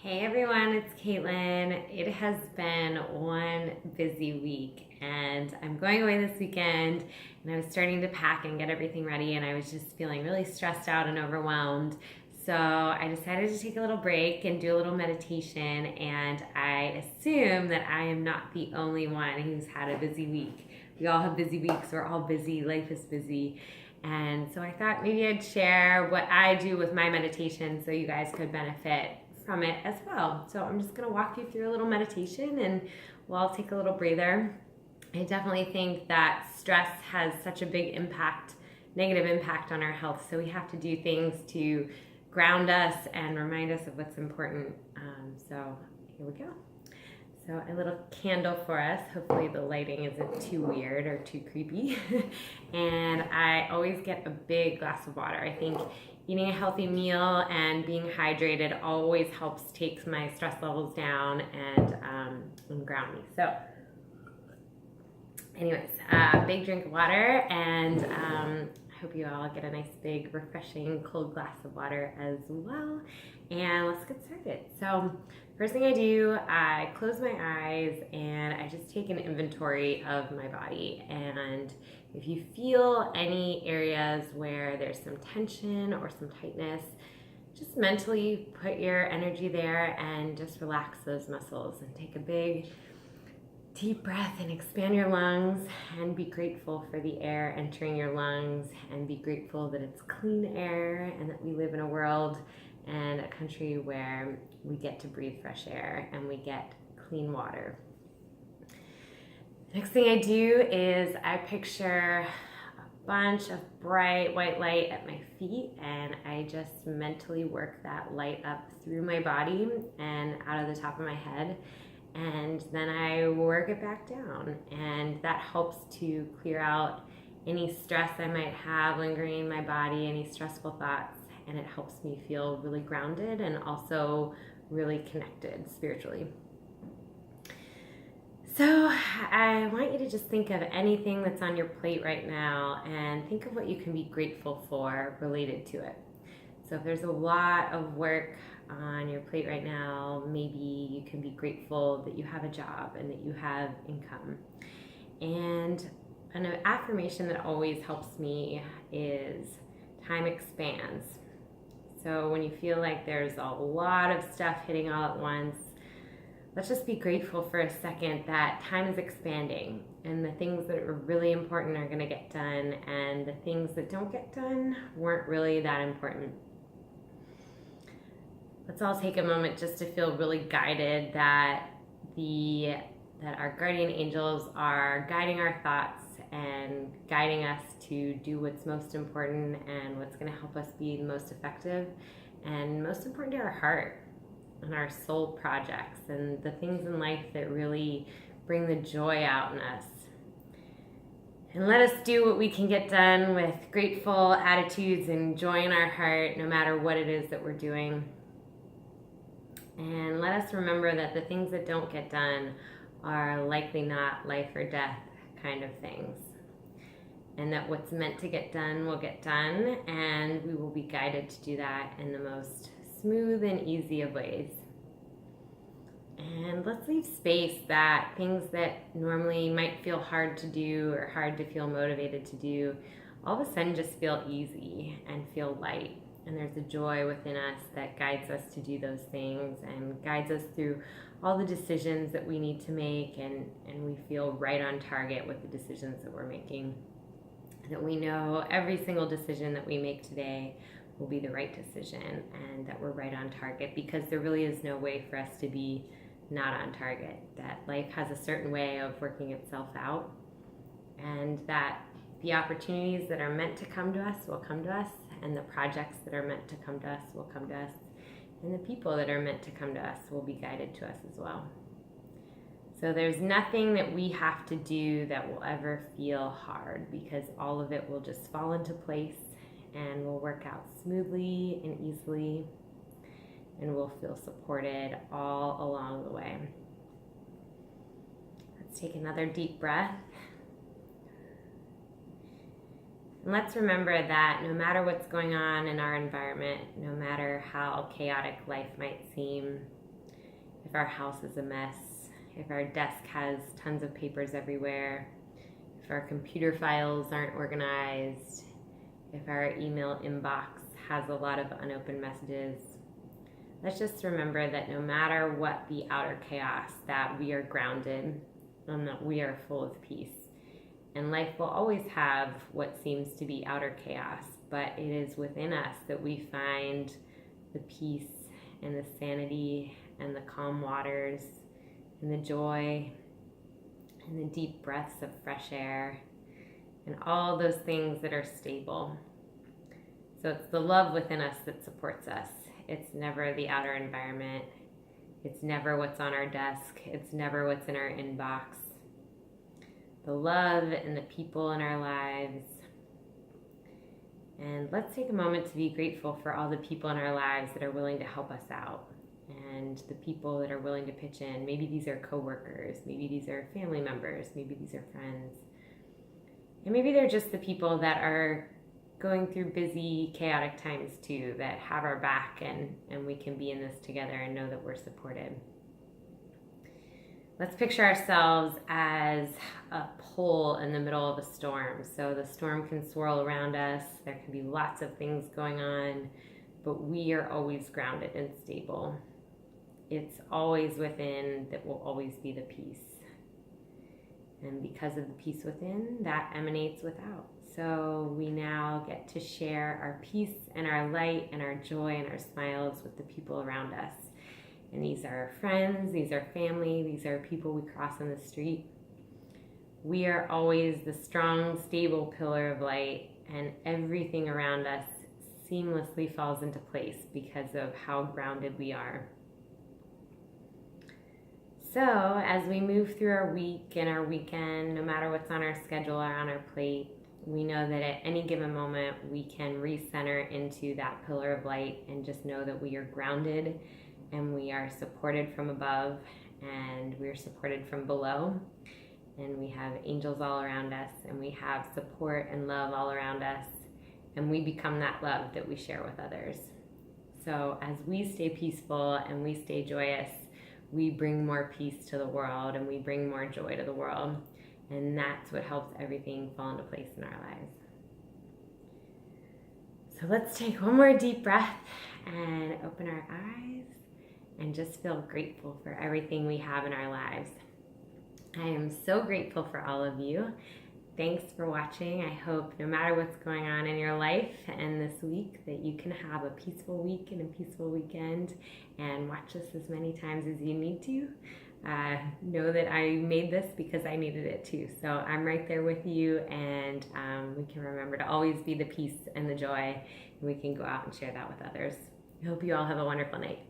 Hey everyone, it's Katelyn. It has been one busy week and I'm going away this weekend and I was starting to pack and get everything ready and I was just feeling really stressed out and overwhelmed. So I decided to take a little break and do a little meditation, and I assume that I am not the only one who's had a busy week. We all have busy weeks, we're all busy, life is busy. And so I thought maybe I'd share what I do with my meditation so you guys could benefit from it as well. So I'm just going to walk you through a little meditation and we'll all take a little breather. I definitely think that stress has such a big impact, negative impact on our health. So we have to do things to ground us and remind us of what's important. So here we go. So a little candle for us. Hopefully the lighting isn't too weird or too creepy. And I always get a big glass of water. I think eating a healthy meal and being hydrated always helps take my stress levels down and ground me. So anyways, big drink of water, and I hope you all get a nice big refreshing cold glass of water as well. And let's get started. So first thing I do, I close my eyes and I just take an inventory of my body. And if you feel any areas where there's some tension or some tightness, just mentally put your energy there and just relax those muscles and take a big deep breath and expand your lungs and be grateful for the air entering your lungs and be grateful that it's clean air and that we live in a world and a country where we get to breathe fresh air and we get clean water. Next thing I do is I picture a bunch of bright white light at my feet, and I just mentally work that light up through my body and out of the top of my head, and then I work it back down, and that helps to clear out any stress I might have lingering in my body, any stressful thoughts, and it helps me feel really grounded and also really connected spiritually. So I want you to just think of anything that's on your plate right now and think of what you can be grateful for related to it. So if there's a lot of work on your plate right now, maybe you can be grateful that you have a job and that you have income. And an affirmation that always helps me is time expands. So when you feel like there's a lot of stuff hitting all at once, let's just be grateful for a second that time is expanding and the things that are really important are going to get done, and the things that don't get done weren't really that important. Let's all take a moment just to feel really guided that our guardian angels are guiding our thoughts and guiding us to do what's most important and what's going to help us be the most effective and most important to our heart and our soul projects and the things in life that really bring the joy out in us. And let us do what we can get done with grateful attitudes and joy in our heart, no matter what it is that we're doing. And let us remember that the things that don't get done are likely not life or death kind of things. And that what's meant to get done will get done, and we will be guided to do that in the most smooth and easy of ways. And let's leave space that things that normally might feel hard to do or hard to feel motivated to do, all of a sudden just feel easy and feel light. And there's a joy within us that guides us to do those things and guides us through all the decisions that we need to make, and we feel right on target with the decisions that we're making. That we know every single decision that we make today will be the right decision and that we're right on target, because there really is no way for us to be not on target. That life has a certain way of working itself out, and that the opportunities that are meant to come to us will come to us, and the projects that are meant to come to us will come to us, and the people that are meant to come to us will be guided to us as well. So there's nothing that we have to do that will ever feel hard, because all of it will just fall into place and will work out smoothly and easily, and we'll feel supported all along the way. Let's take another deep breath. And let's remember that no matter what's going on in our environment, no matter how chaotic life might seem, if our house is a mess, if our desk has tons of papers everywhere, if our computer files aren't organized, if our email inbox has a lot of unopened messages. Let's just remember that no matter what the outer chaos, that we are grounded and that we are full of peace. And life will always have what seems to be outer chaos, but it is within us that we find the peace and the sanity and the calm waters and the joy and the deep breaths of fresh air and all those things that are stable. So it's the love within us that supports us. It's never the outer environment. It's never what's on our desk. It's never what's in our inbox. The love and the people in our lives. And let's take a moment to be grateful for all the people in our lives that are willing to help us out and the people that are willing to pitch in. Maybe these are coworkers, maybe these are family members, maybe these are friends. And maybe they're just the people that are going through busy, chaotic times too, that have our back and we can be in this together and know that we're supported. Let's picture ourselves as a pole in the middle of a storm. So the storm can swirl around us. There can be lots of things going on, but we are always grounded and stable. It's always within that will always be the peace. And because of the peace within, that emanates without. So we now get to share our peace and our light and our joy and our smiles with the people around us. And these are our friends, these are family, these are people we cross on the street. We are always the strong, stable pillar of light, and everything around us seamlessly falls into place because of how grounded we are. So as we move through our week and our weekend, no matter what's on our schedule or on our plate, we know that at any given moment we can recenter into that pillar of light and just know that we are grounded and we are supported from above and we are supported from below, and we have angels all around us and we have support and love all around us, and we become that love that we share with others. So as we stay peaceful and we stay joyous, we bring more peace to the world and we bring more joy to the world, and that's what helps everything fall into place in our lives. So let's take one more deep breath and open our eyes and just feel grateful for everything we have in our lives. I am so grateful for all of you. Thanks for watching. I hope no matter what's going on in your life and this week that you can have a peaceful week and a peaceful weekend, and watch this as many times as you need to. Know that I made this because I needed it too. So I'm right there with you, and we can remember to always be the peace and the joy, and we can go out and share that with others. I hope you all have a wonderful night.